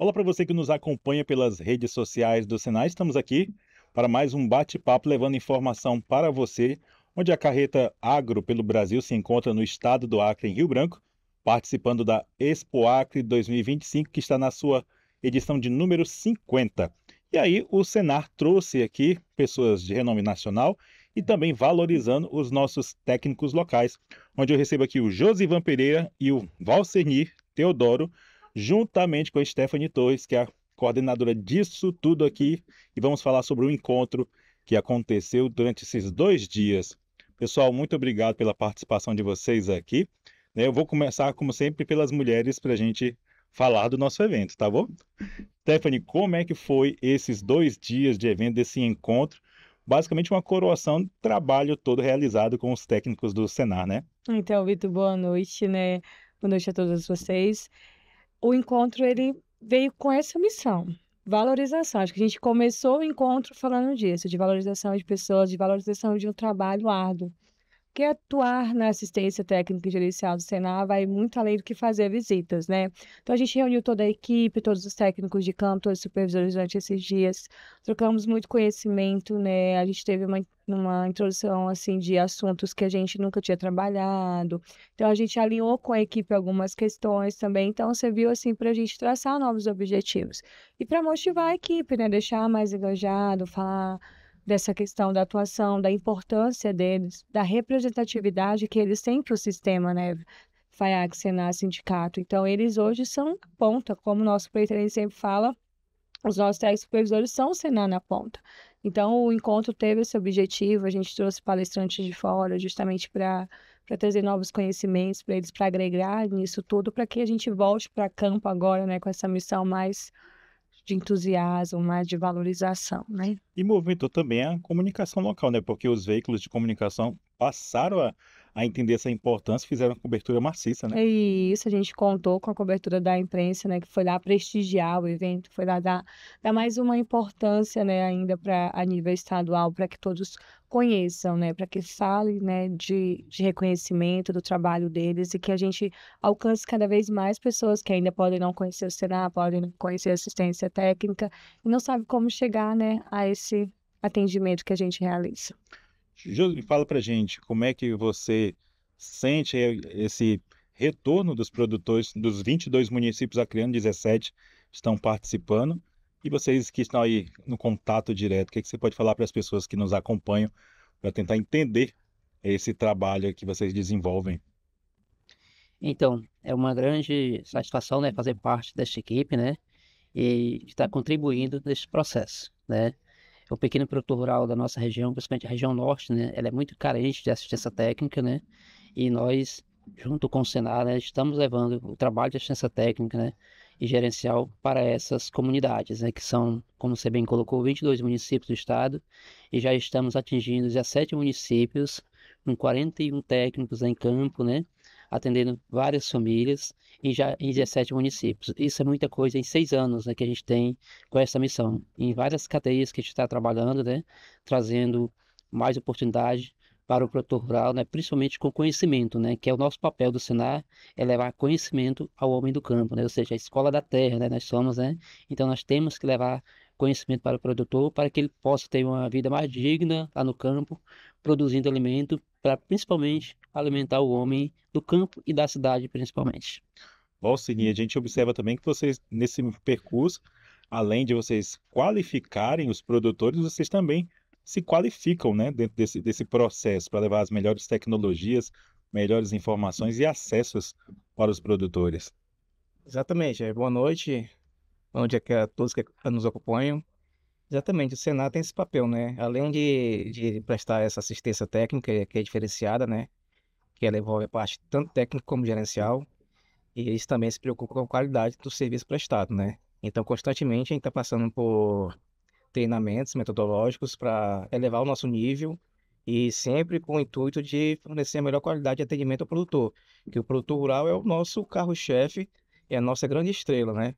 Olá para você que nos acompanha pelas redes sociais do Senai. Estamos aqui para mais um bate-papo levando informação para você, onde a carreta Agro pelo Brasil se encontra no estado do Acre, em Rio Branco, participando da Expo Acre 2025, que está na sua edição de número 50. E aí o Senar trouxe aqui pessoas de renome nacional e também valorizando os nossos técnicos locais, onde eu recebo aqui o Josivan Pereira e o Valcernir Teodoro, juntamente com a Stephanie Torres, que é a coordenadora disso tudo aqui, e vamos falar sobre o encontro que aconteceu durante esses 2 dias. Pessoal, muito obrigado pela participação de vocês aqui. Eu vou começar, como sempre, pelas mulheres para a gente falar do nosso evento, tá bom? Stephanie, como é que foi esses 2 dias de evento, desse encontro? Basicamente uma coroação do trabalho todo realizado com os técnicos do Senar, né? Então, Vitor, boa noite, né? Boa noite a todos vocês. O encontro, ele veio com essa missão, valorização. Acho que a gente começou o encontro falando disso, de valorização de pessoas, de valorização de um trabalho árduo. Porque atuar na assistência técnica e gerencial do Senar vai muito além do que fazer visitas, né? Então, a gente reuniu toda a equipe, todos os técnicos de campo, todos os supervisores durante esses dias, trocamos muito conhecimento, né? A gente teve uma introdução, assim, de assuntos que a gente nunca tinha trabalhado. Então, a gente alinhou com a equipe algumas questões também. Então, serviu, assim, para a gente traçar novos objetivos. E para motivar a equipe, né? Deixar mais engajado, falar dessa questão da atuação, da importância deles, da representatividade que eles têm para o sistema, né, FAIAC, Senar, sindicato. Então, eles hoje são a ponta, como o nosso presidente sempre fala, os nossos técnicos supervisores são o Senar na ponta. Então, o encontro teve esse objetivo, a gente trouxe palestrantes de fora, justamente para trazer novos conhecimentos para eles, para agregar nisso tudo, para que a gente volte para campo agora, né, com essa missão mais de entusiasmo, mais de valorização, né? E movimentou também a comunicação local, né? Porque os veículos de comunicação passaram a entender essa importância e fizeram uma cobertura maciça, né? É isso, a gente contou com a cobertura da imprensa, né, que foi lá prestigiar o evento, foi lá dar mais uma importância, né, ainda para a nível estadual, para que todos conheçam, né, para que falem, né, de reconhecimento do trabalho deles e que a gente alcance cada vez mais pessoas que ainda podem não conhecer o Senar, podem não conhecer a assistência técnica e não sabem como chegar, né, a esse atendimento que a gente realiza. Fala pra gente, como é que você sente esse retorno dos produtores dos 22 municípios acreanos, 17 estão participando, e vocês que estão aí no contato direto, o que que você pode falar para as pessoas que nos acompanham para tentar entender esse trabalho que vocês desenvolvem? Então, é uma grande satisfação, né, fazer parte desta equipe, né, e estar contribuindo nesse processo, né. O pequeno produtor rural da nossa região, principalmente a região norte, né, ela é muito carente de assistência técnica, né, e nós, junto com o Senar, né, estamos levando o trabalho de assistência técnica, né, e gerencial para essas comunidades, né, que são, como você bem colocou, 22 municípios do estado, e já estamos atingindo 17 municípios, com 41 técnicos em campo, né, atendendo várias famílias e já em 17 municípios. Isso é muita coisa em 6 anos, né, que a gente tem com essa missão. Em várias cadeias que a gente está trabalhando, né, trazendo mais oportunidade para o produtor rural, né, principalmente com conhecimento, né, que é o nosso papel do Senar, é levar conhecimento ao homem do campo, né, ou seja, a escola da terra, né, nós somos, né, então nós temos que levar conhecimento para o produtor para que ele possa ter uma vida mais digna lá no campo, produzindo alimento para principalmente alimentar o homem do campo e da cidade principalmente. Valcini, a gente observa também que vocês, nesse percurso, além de vocês qualificarem os produtores, vocês também se qualificam, né, dentro desse processo para levar as melhores tecnologias, melhores informações e acessos para os produtores. Exatamente, boa noite, onde é que a todos que nos acompanham. Exatamente, o Senar tem esse papel, né, além de prestar essa assistência técnica que é diferenciada, né, que ela envolve a parte tanto técnica como gerencial, e eles também se preocupam com a qualidade do serviço prestado, né. Então, constantemente, a gente está passando por treinamentos metodológicos para elevar o nosso nível e sempre com o intuito de fornecer a melhor qualidade de atendimento ao produtor, que o produtor rural é o nosso carro-chefe, é a nossa grande estrela, né.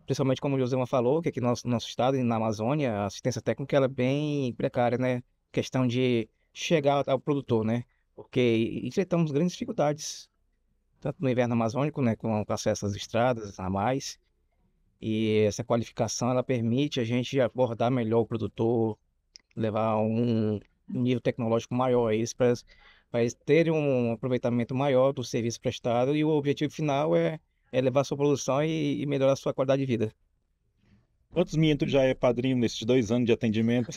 Principalmente como o Josema falou, que aqui no nosso estado, na Amazônia, a assistência técnica ela é bem precária, né, questão de chegar ao produtor, né, porque enfrentamos grandes dificuldades, tanto no inverno amazônico, né, com acesso às estradas a mais, E essa qualificação, ela permite a gente abordar melhor o produtor, levar um nível tecnológico maior a eles, para eles terem um aproveitamento maior do serviço prestado, e o objetivo final é levar sua produção e melhorar a sua qualidade de vida. Quantos Minto já é padrinho nesses 2 anos de atendimento?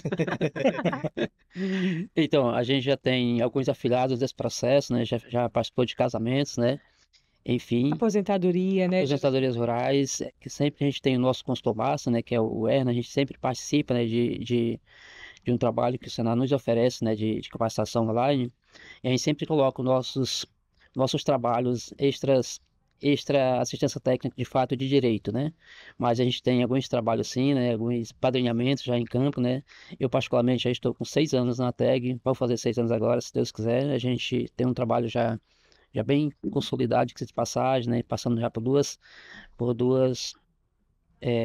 Então, a gente já tem alguns afiliados desse processo, né? Já participou de casamentos, né? Enfim, Aposentadoria, né? aposentadorias rurais, que sempre a gente tem o nosso consultor master, né? Que é o Erna, a gente sempre participa, né? De um trabalho que o Senar nos oferece, né? De capacitação online. E a gente sempre coloca os nossos trabalhos extra assistência técnica de fato de direito, né? Mas a gente tem alguns trabalhos sim, né? Alguns padrinhamentos já em campo, né? Eu particularmente já estou com 6 anos na TAG, vou fazer 6 anos agora, se Deus quiser. A gente tem um trabalho já bem consolidado de passagem, né? Passando já por duas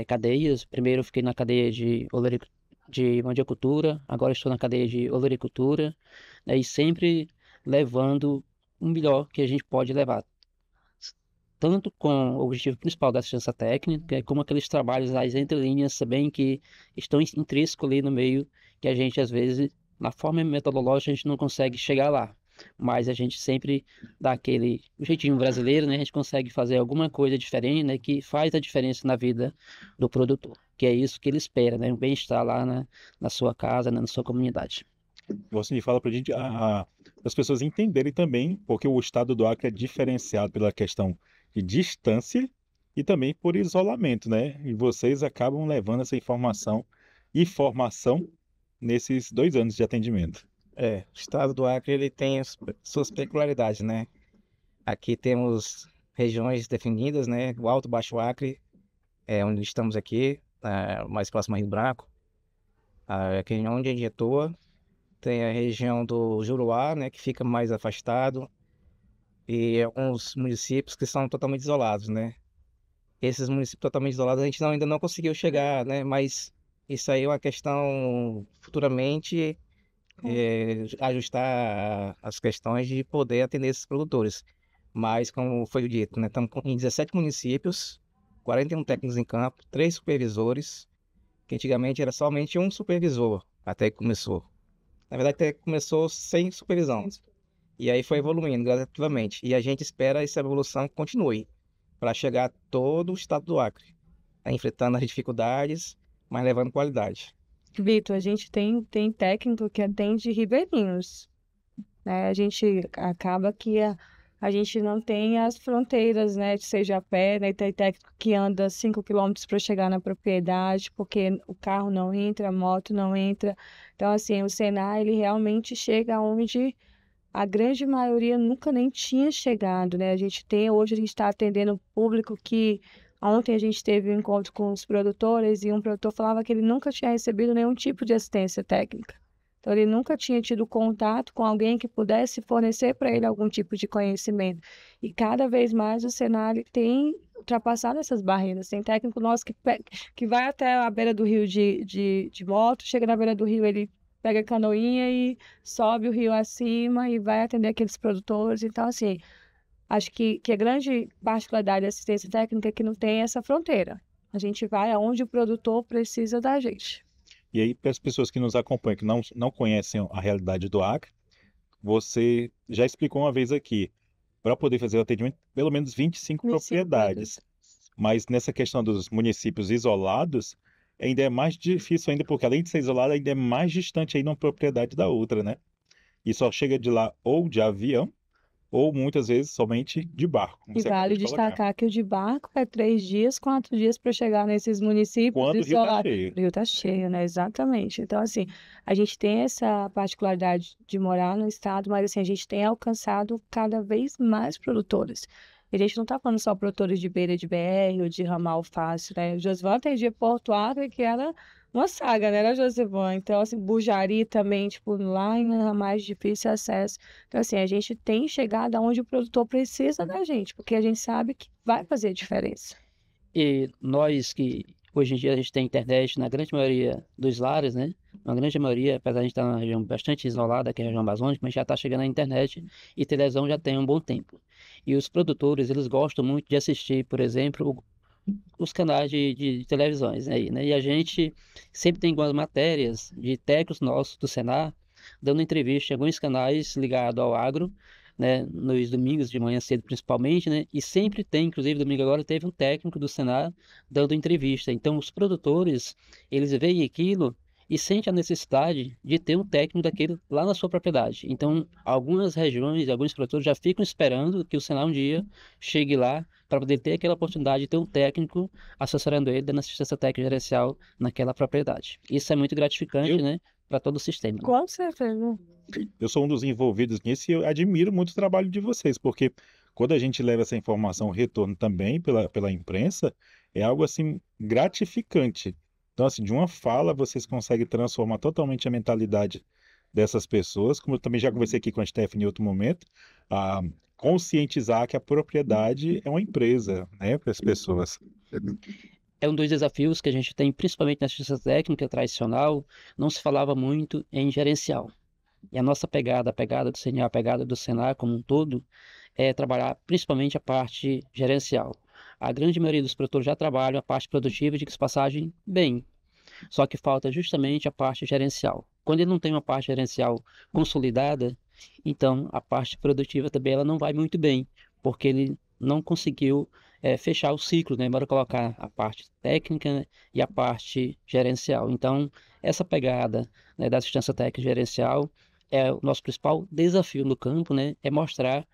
cadeias. Primeiro eu fiquei na cadeia de mandiocultura, agora estou na cadeia de olericultura, né? E sempre levando o melhor que a gente pode levar, tanto com o objetivo principal da assistência técnica, como aqueles trabalhos às entrelinhas também que estão intrínsecos ali no meio, que a gente às vezes, na forma metodológica, a gente não consegue chegar lá. Mas a gente sempre dá aquele jeitinho brasileiro, né? A gente consegue fazer alguma coisa diferente, né? Que faz a diferença na vida do produtor, que é isso que ele espera, né? O bem-estar lá na sua casa, né? Na sua comunidade. Você me fala para a gente, as pessoas entenderem também, porque o estado do Acre é diferenciado pela questão de distância e também por isolamento, né? E vocês acabam levando essa informação e formação nesses 2 anos de atendimento. O estado do Acre, ele tem suas peculiaridades, né? Aqui temos regiões definidas, né? O Alto e Baixo Acre, onde estamos aqui, mais próximo a Rio Branco. Aqui onde a gente atua, tem a região do Juruá, né? Que fica mais afastado, e alguns municípios que são totalmente isolados, né? Esses municípios totalmente isolados a gente ainda não conseguiu chegar, né? Mas isso aí é uma questão futuramente, ajustar as questões de poder atender esses produtores. Mas, como foi dito, né? Estamos em 17 municípios, 41 técnicos em campo, 3 supervisores, que antigamente era somente um supervisor, até que começou. Na verdade, até que começou sem supervisão. E aí foi evoluindo gradativamente. E a gente espera essa evolução continue, para chegar a todo o estado do Acre, enfrentando as dificuldades, mas levando qualidade. Vitor, a gente tem técnico que atende ribeirinhos, né? A gente acaba que a gente não tem as fronteiras, né? Seja a pé, né? Tem técnico que anda 5 quilômetros para chegar na propriedade, porque o carro não entra, a moto não entra. Então, assim, o Senar, ele realmente chega onde a grande maioria nunca nem tinha chegado, né? Hoje a gente está atendendo um público que ontem a gente teve um encontro com os produtores e um produtor falava que ele nunca tinha recebido nenhum tipo de assistência técnica. Então, ele nunca tinha tido contato com alguém que pudesse fornecer para ele algum tipo de conhecimento. E cada vez mais o cenário tem ultrapassado essas barreiras. Tem técnico nosso que vai até a beira do rio de moto, chega na beira do rio, ele pega a canoinha e sobe o rio acima e vai atender aqueles produtores. Então, assim, acho que a grande particularidade da assistência técnica é que não tem essa fronteira. A gente vai aonde o produtor precisa da gente. E aí, para as pessoas que nos acompanham, que não conhecem a realidade do Acre, você já explicou uma vez aqui, para poder fazer o atendimento, pelo menos 25 propriedades. Mas nessa questão dos municípios isolados, ainda é mais difícil ainda, porque além de ser isolado, ainda é mais distante aí uma propriedade da outra, né? E só chega de lá ou de avião, ou muitas vezes somente de barco. E vale destacar que o de barco é 3 dias, 4 dias para chegar nesses municípios Quando o rio está cheio. O rio está cheio, né? Exatamente. Então, assim, a gente tem essa particularidade de morar no estado, mas assim, a gente tem alcançado cada vez mais produtores. E a gente não está falando só produtores de beira de BR ou de ramal fácil, né? O Josivan atendia Porto Acre, que era uma saga, né, Josivan? Então, assim, Bujari também, tipo, lá ainda mais difícil acesso. Então, assim, a gente tem chegado aonde o produtor precisa da gente, porque a gente sabe que vai fazer diferença. E nós que, hoje em dia, a gente tem internet na grande maioria dos lares, né? Na grande maioria, apesar de a gente estar numa região bastante isolada, que é a região amazônica, mas já está chegando na internet e televisão já tem um bom tempo. E os produtores, eles gostam muito de assistir, por exemplo, os canais de televisões aí, né? E a gente sempre tem algumas matérias de técnicos nossos do Senar dando entrevista em alguns canais ligados ao agro, né? Nos domingos de manhã cedo principalmente, né? E sempre tem, inclusive domingo agora teve um técnico do Senar dando entrevista. Então os produtores, eles veem aquilo e sentem a necessidade de ter um técnico daquele lá na sua propriedade. Então, algumas regiões, alguns produtores já ficam esperando que o Senar um dia chegue lá para poder ter aquela oportunidade de ter um técnico assessorando ele, dando assistência técnica gerencial naquela propriedade. Isso é muito gratificante, Eu, né, para todo o sistema. Com certeza. eu sou um dos envolvidos nisso e eu admiro muito o trabalho de vocês, porque quando a gente leva essa informação, retorno também pela imprensa, é algo assim gratificante. Então, assim, de uma fala, vocês conseguem transformar totalmente a mentalidade dessas pessoas, como eu também já conversei aqui com a Stephanie em outro momento, a conscientizar que a propriedade é uma empresa, né, para as pessoas. É um dos desafios que a gente tem, principalmente na assistência técnica tradicional, não se falava muito em gerencial. E a nossa pegada, a pegada do CNA, a pegada do Senar como um todo, é trabalhar principalmente a parte gerencial. A grande maioria dos produtores já trabalham a parte produtiva, de passagem, bem, só que falta justamente a parte gerencial. Quando ele não tem uma parte gerencial consolidada, então a parte produtiva também ela não vai muito bem, porque ele não conseguiu fechar o ciclo, né? Embora colocar a parte técnica, né, e a parte gerencial. Então, essa pegada, né, da assistência técnica gerencial é o nosso principal desafio no campo, né? É mostrar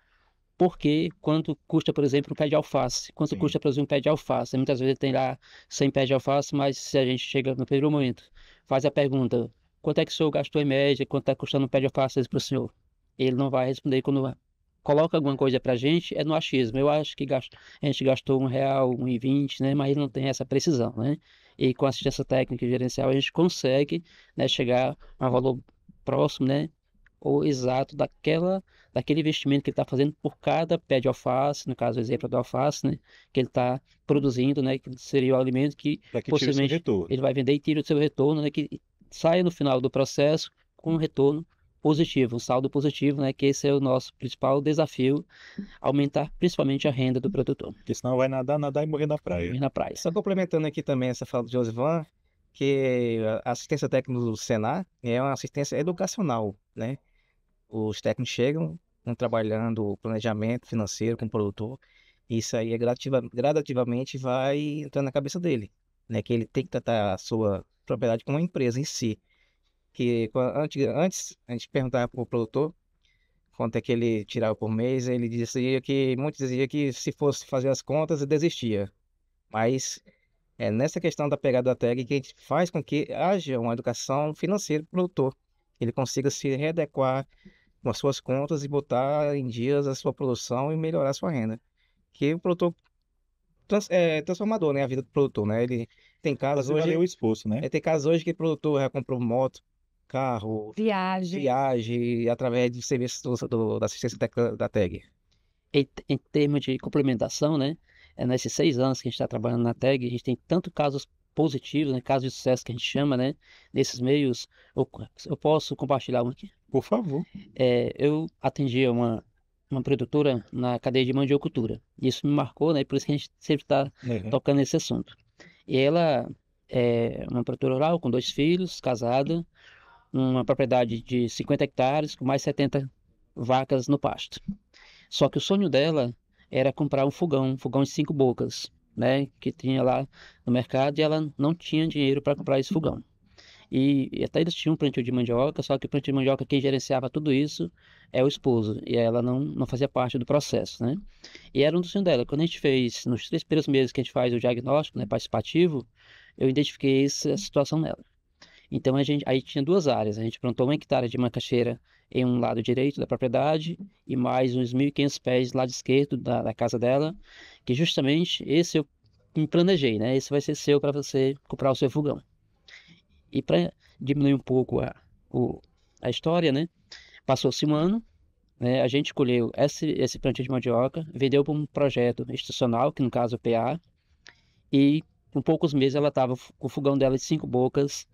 porque quanto custa, por exemplo, um pé de alface? Quanto Sim. custa produzir um pé de alface? Muitas vezes tem lá 100 pés de alface, mas se a gente chega no primeiro momento, faz a pergunta, quanto é que o senhor gastou em média? Quanto está custando um pé de alface para o senhor? Ele não vai responder quando coloca alguma coisa para a gente, é no achismo. Eu acho que a gente gastou R$ 1, R$ 1,20, né? Mas ele não tem essa precisão, né? E com assistência técnica e gerencial a gente consegue, né, chegar a um valor próximo, né? Ou exato daquele investimento que ele está fazendo por cada pé de alface, no caso, o exemplo da alface, né, que ele está produzindo, né, que seria o alimento que Para que tire o seu possivelmente retorno. ele vai vender e tire o seu retorno, né, que saia no final do processo com um retorno positivo, um saldo positivo, né, que esse é o nosso principal desafio, aumentar principalmente a renda do produtor, Porque senão vai nadar, nadar e morrer na praia. na praia. Só complementando aqui também essa fala do Josivan, que a assistência técnica do Senar é uma assistência educacional, né? Os técnicos chegam, vão trabalhando o planejamento financeiro com o produtor, e isso aí gradativamente vai entrando na cabeça dele, né? Que ele tem que tratar a sua propriedade como uma empresa em si. Que antes a gente perguntava para o produtor quanto é que ele tirava por mês, ele dizia que, muitos diziam que se fosse fazer as contas, ele desistia. Mas é nessa questão da pegada da tag que a gente faz com que haja uma educação financeira para o produtor. Ele consiga se readequar com as suas contas e botar em dias a sua produção e melhorar a sua renda. Que o produtor é transformador, né? A vida do produtor, né? Ele tem casos Fazer valer hoje, o esforço, né? tem casos hoje que o produtor já comprou moto, carro, Viagem. viagem, através do serviço da assistência da tag. Em termos de complementação, né? Nesses 6 anos que a gente está trabalhando na TAG, a gente tem tanto casos positivos, né? Casos de sucesso que a gente chama, né? Nesses meios, eu posso compartilhar um aqui. Por favor. Eu atendia uma produtora na cadeia de mandiocultura. Isso me marcou, né? Por isso que a gente sempre está Uhum. tocando nesse assunto. E ela é uma produtora rural com 2 filhos, casada, uma propriedade de 50 hectares com mais 70 vacas no pasto. Só que o sonho dela era comprar um fogão de 5 bocas, né, que tinha lá no mercado e ela não tinha dinheiro para comprar esse fogão. E até eles tinham um plantio de mandioca, só que o plantio de mandioca, quem gerenciava tudo isso é o esposo, e ela não fazia parte do processo, né? E era um dos sonhos dela. Quando a gente fez, nos 3 primeiros meses que a gente faz o diagnóstico, né, participativo, eu identifiquei essa situação nela. Então aí tinha 2 áreas. A gente plantou 1 hectare de macaxeira em um lado direito da propriedade e mais uns 1.500 pés do lado esquerdo da casa dela, que justamente esse eu me planejei, né? Esse vai ser seu para você comprar o seu fogão. E para diminuir um pouco a história, né? Passou-se um ano, né? A gente escolheu esse plantio de mandioca, vendeu para um projeto institucional, que no caso é o PA, e com poucos meses ela estava com o fogão dela de 5 bocas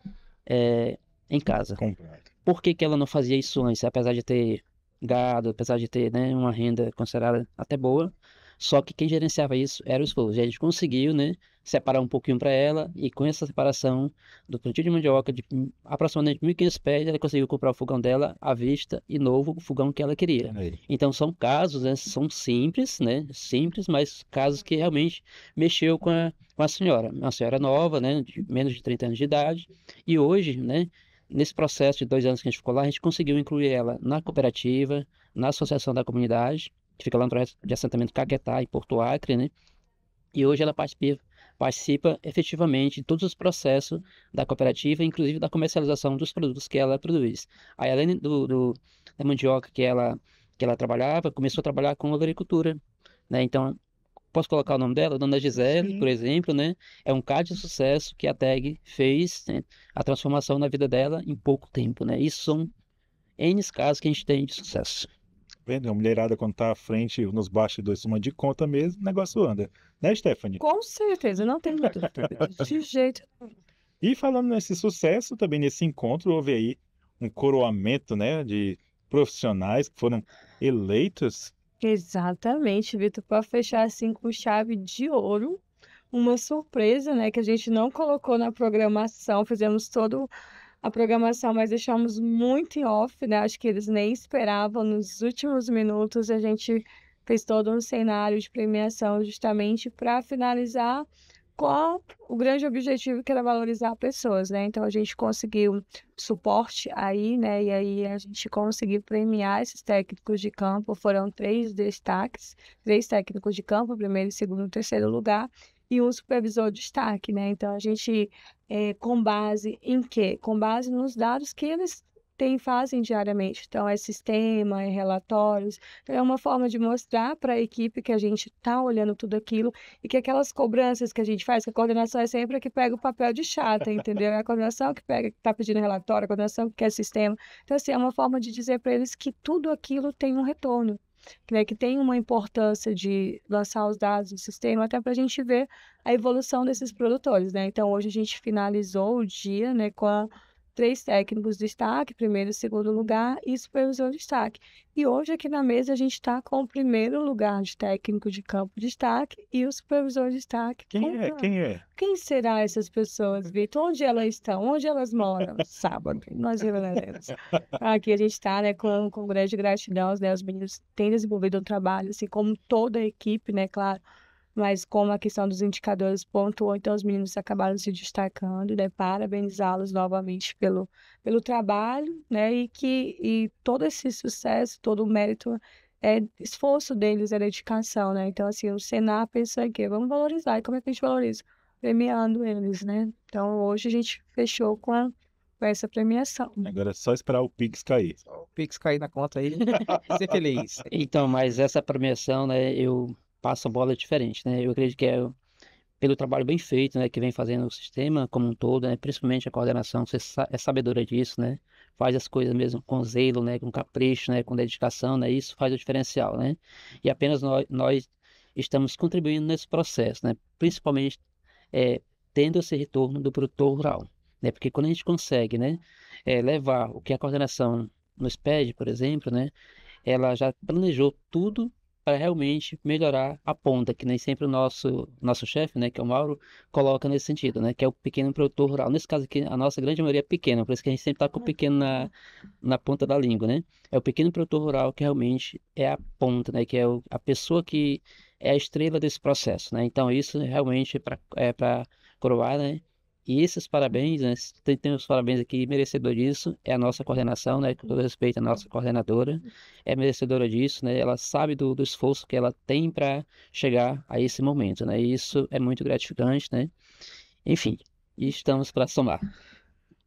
em casa. Comprado. Por que que ela não fazia isso antes, apesar de ter gado, apesar de ter, né, uma renda considerada até boa? Só que quem gerenciava isso era o esposo. E a gente conseguiu, né, separar um pouquinho para ela, e com essa separação do plantio de mandioca de aproximadamente 1.500 pés, ela conseguiu comprar o fogão dela à vista e novo, o fogão que ela queria. Aí. Então são casos, né, são simples, né, simples, mas casos que realmente mexeu com a senhora, uma senhora nova, né, de menos de 30 anos de idade, e hoje, né, nesse processo de 2 anos que a gente ficou lá, a gente conseguiu incluir ela na cooperativa, na associação da comunidade, que fica lá no projeto de assentamento Caquetá, em Porto Acre, né? E hoje ela participa efetivamente de todos os processos da cooperativa, inclusive da comercialização dos produtos que ela produz. Aí, além da mandioca que ela trabalhava, começou a trabalhar com agricultura, né? Então, posso colocar o nome dela? Dona Gisele, por Sim. exemplo, né? É um caso de sucesso que a TAG fez, né? A transformação na vida dela em pouco tempo, né? Isso são N casos que a gente tem de sucesso. Vendo? A mulherada, quando tá à frente, nos bastidores, toma de conta mesmo, o negócio anda. Né, Stephanie? Com certeza, não tem dúvida. De jeito. E falando nesse sucesso, também nesse encontro, houve aí um coroamento, né, de profissionais que foram eleitos. Exatamente, Vitor, para fechar assim com chave de ouro, uma surpresa, né, que a gente não colocou na programação, fizemos toda a programação, mas deixamos muito em off, né? Acho que eles nem esperavam. Nos últimos minutos, a gente fez todo um cenário de premiação justamente para finalizar com o grande objetivo que era valorizar pessoas, né? Então a gente conseguiu suporte aí, né? E aí a gente conseguiu premiar esses técnicos de campo. Foram 3 destaques, 3 técnicos de campo, primeiro, segundo e terceiro lugar, e um supervisor de destaque, né? Então a gente, com base em quê? Com base nos dados que eles fazem diariamente. Então é sistema, é relatórios. Então, é uma forma de mostrar para a equipe que a gente está olhando tudo aquilo e que aquelas cobranças que a gente faz, que a coordenação é sempre a que pega o papel de chata, entendeu? É a coordenação que pega, que está pedindo relatório, a coordenação que quer sistema. Então, assim, é uma forma de dizer para eles que tudo aquilo tem um retorno, né? Que tem uma importância de lançar os dados do sistema, até para a gente ver a evolução desses produtores, né? Então, hoje a gente finalizou o dia, né, com 3 técnicos de destaque, primeiro e segundo lugar, e supervisor de destaque. E hoje aqui na mesa a gente está com o primeiro lugar de técnico de campo de destaque e o supervisor de destaque. Quem é? Quem é? Quem será essas pessoas, Vitor? Onde elas estão? Onde elas moram? Sábado, nós revelaremos. Aqui a gente está, né, com grande gratidão, né? Os meninos têm desenvolvido um trabalho, assim como toda a equipe, né, claro, mas como a questão dos indicadores pontuou, então os meninos acabaram se destacando, né? Parabenizá-los novamente pelo trabalho, né? E todo esse sucesso, todo o mérito é esforço deles, é dedicação, né? Então, assim, o Senar pensou em quê? Vamos valorizar. E como é que a gente valoriza? Premiando eles, né? Então, hoje a gente fechou com essa premiação. Agora é só esperar o Pix cair. Só o Pix cair na conta aí, ser feliz. Então, mas essa premiação, né, eu passo a bola diferente, né? Eu acredito que é pelo trabalho bem feito, né, que vem fazendo o sistema como um todo, né, principalmente a coordenação, você é sabedora disso, né? Faz as coisas mesmo com zelo, né, com capricho, né, com dedicação, né? Isso faz o diferencial, né? E apenas nós estamos contribuindo nesse processo, né? Principalmente tendo esse retorno do produtor rural, né? Porque quando a gente consegue, né, levar o que a coordenação nos pede, por exemplo, né? Ela já planejou tudo para realmente melhorar a ponta, que nem sempre o nosso chefe, né, que é o Mauro, coloca nesse sentido, né, que é o pequeno produtor rural. Nesse caso aqui, a nossa grande maioria é pequena, por isso que a gente sempre está com o pequeno na ponta da língua, né? É o pequeno produtor rural que realmente é a ponta, né, que é a pessoa que é a estrela desse processo, né? Então isso realmente é para coroar, né? E esses parabéns, né? Tem os parabéns aqui, merecedor disso, é a nossa coordenação, né? Com todo respeito à nossa coordenadora, é merecedora disso, né? Ela sabe do esforço que ela tem para chegar a esse momento, né? E isso é muito gratificante, né? Enfim, e estamos para somar.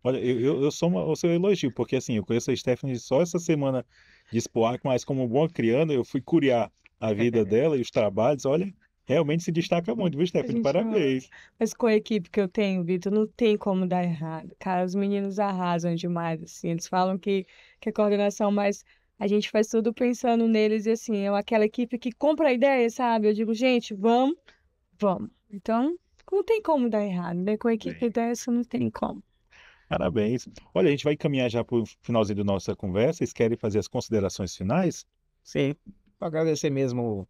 Olha, eu sou o seu elogio, porque assim, eu conheço a Stephanie só essa semana de Expoac, mas como boa criando, eu fui curiar a vida dela e os trabalhos, olha, realmente se destaca muito, viu, Stephanie? gente Parabéns. Mas com a equipe que eu tenho, Vitor, não tem como dar errado. Cara, os meninos arrasam demais, assim. Eles falam que a coordenação, mas a gente faz tudo pensando neles e, assim, é aquela equipe que compra a ideia, sabe? Eu digo, gente, vamos. Então, não tem como dar errado, né? Com a equipe dessa, não tem como. Parabéns. Olha, a gente vai caminhar já para o finalzinho da nossa conversa. Vocês querem fazer as considerações finais? Sim, para agradecer mesmo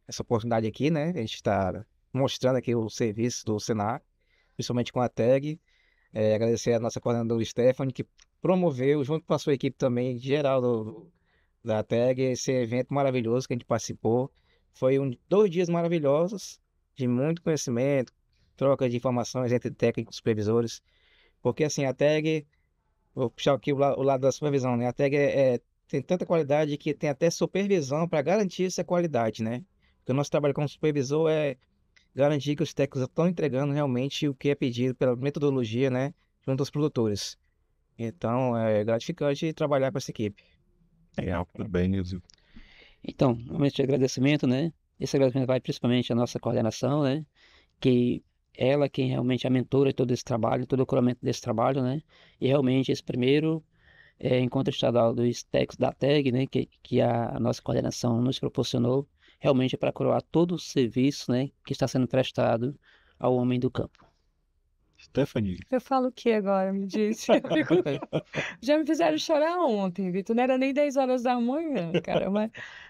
essa oportunidade aqui, né? A gente está mostrando aqui o serviço do Senar, principalmente com a TAG. Agradecer a nossa coordenadora Stephanie, que promoveu, junto com a sua equipe também, geral da TAG, esse evento maravilhoso que a gente participou. Foi 2 dias maravilhosos, de muito conhecimento, troca de informações entre técnicos e supervisores, porque assim, a TAG, vou puxar aqui o lado da supervisão, né? A TAG tem tanta qualidade que tem até supervisão para garantir essa qualidade, né? Porque o nosso trabalho como supervisor é garantir que os técnicos estão entregando realmente o que é pedido pela metodologia, né, junto aos produtores. Então, é gratificante trabalhar com essa equipe. Legal, tudo bem, Nilson. Então, um momento de agradecimento, né? Esse agradecimento vai principalmente à nossa coordenação, né? Que ela quem realmente é a mentora de todo esse trabalho, todo o coroamento desse trabalho, né? E realmente esse primeiro encontro estadual dos técnicos da TAG, né? Que a nossa coordenação nos proporcionou, realmente é para coroar todo o serviço, né? Que está sendo prestado ao homem do campo. Stephanie. Eu falo o que agora, me disse? Já me fizeram chorar ontem, Vitor. Não era nem 10 horas da manhã, cara.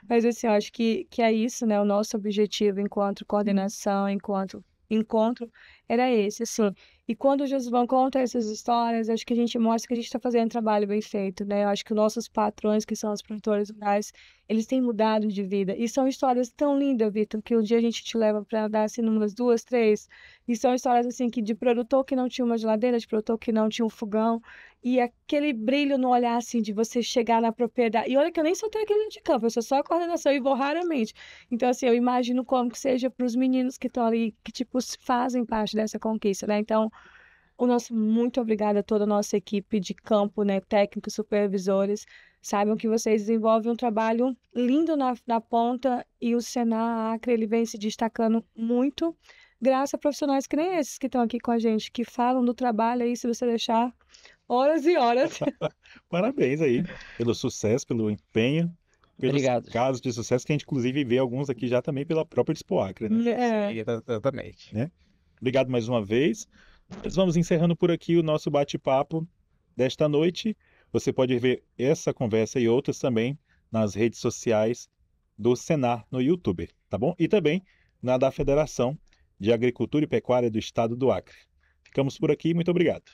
Mas assim, eu acho que é isso, né? O nosso objetivo enquanto coordenação, enquanto encontro, era esse, assim. E quando o Josivão conta essas histórias, acho que a gente mostra que a gente está fazendo um trabalho bem feito, né? Eu acho que os nossos patrões, que são os produtores rurais, eles têm mudado de vida. E são histórias tão lindas, Vitor, que um dia a gente te leva para dar, assim, umas 2, 3. E são histórias, assim, que de produtor que não tinha uma geladeira, de produtor que não tinha um fogão. E aquele brilho no olhar, assim, de você chegar na propriedade. E olha que eu nem sou técnica de campo, eu sou só a coordenação e vou raramente. Então, assim, eu imagino como que seja para os meninos que estão ali, que, tipo, fazem parte dessa conquista, né? Então, o nosso muito obrigada a toda a nossa equipe de campo, né? Técnicos, supervisores. Saibam que vocês desenvolvem um trabalho lindo na ponta e o Senar Acre, ele vem se destacando muito graças a profissionais que nem esses que estão aqui com a gente, que falam do trabalho aí, se você deixar, horas e horas. Parabéns aí pelo sucesso, pelo empenho, pelos Obrigado. casos de sucesso que a gente inclusive vê alguns aqui já também pela própria Expo Acre, né? Exatamente. Obrigado mais uma vez. Nós vamos encerrando por aqui o nosso bate-papo desta noite. Você pode ver essa conversa e outras também nas redes sociais do Senar no YouTube, tá bom? E também na da Federação de Agricultura e Pecuária do Estado do Acre. Ficamos por aqui, muito obrigado.